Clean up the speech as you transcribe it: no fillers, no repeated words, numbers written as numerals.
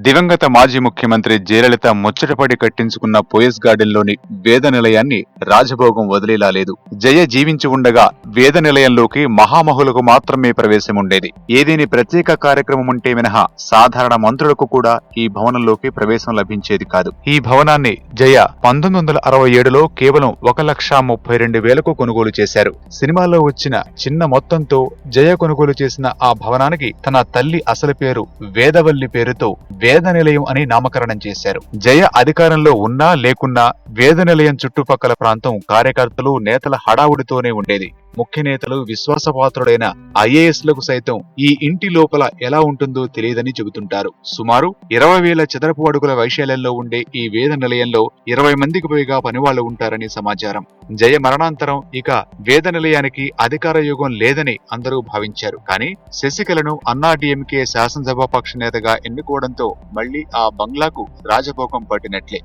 దివంగత మాజీ ముఖ్యమంత్రి జయలలిత ముచ్చటపడి కట్టించుకున్న పోయస్ గార్డెన్లోని వేద నిలయాన్ని రాజభోగం వదిలేలా లేదు. జయ జీవించి ఉండగా వేద నిలయంలోకి మహామహులకు మాత్రమే ప్రవేశం ఉండేది. ఏదేని ప్రత్యేక కార్యక్రమం ఉంటే మినహా సాధారణ మంత్రులకు కూడా ఈ భవనంలోకి ప్రవేశం లభించేది కాదు. ఈ భవనాన్ని జయ 1967లో కేవలం 1,32,000కు కొనుగోలు చేశారు. సినిమాలో వచ్చిన చిన్న మొత్తంతో జయ కొనుగోలు చేసిన ఆ భవనానికి తన తల్లి అసలు పేరు వేదవల్లి పేరుతో వేద నిలయం అని నామకరణం చేశారు. జయ అధికారంలో ఉన్నా లేకున్నా వేద నిలయం చుట్టుపక్కల ప్రాంతం కార్యకర్తలు నేతల హడావుడితోనే ఉండేది. ముఖ్య నేతలు విశ్వాసపాత్రుడైన ఐఏఎస్లకు సైతం ఈ ఇంటి లోపల ఎలా ఉంటుందో తెలియదని చెబుతుంటారు. సుమారు 20,000 చదరపు అడుగుల వైశాల్యంలో ఉండే ఈ వేద నిలయంలో 20 మందికి పైగా పనివాళ్లు ఉంటారని సమాచారం. జయ మరణాంతరం ఇక వేద నిలయానికి అధికార యుగం లేదని అందరూ భావించారు. కానీ శశికళను అన్నాడీఎంకే శాసనసభాపక్ష నేతగా ఎన్నుకోవడంతో మళ్లీ ఆ బంగ్లాకు రాజభోగం పట్టినట్లే.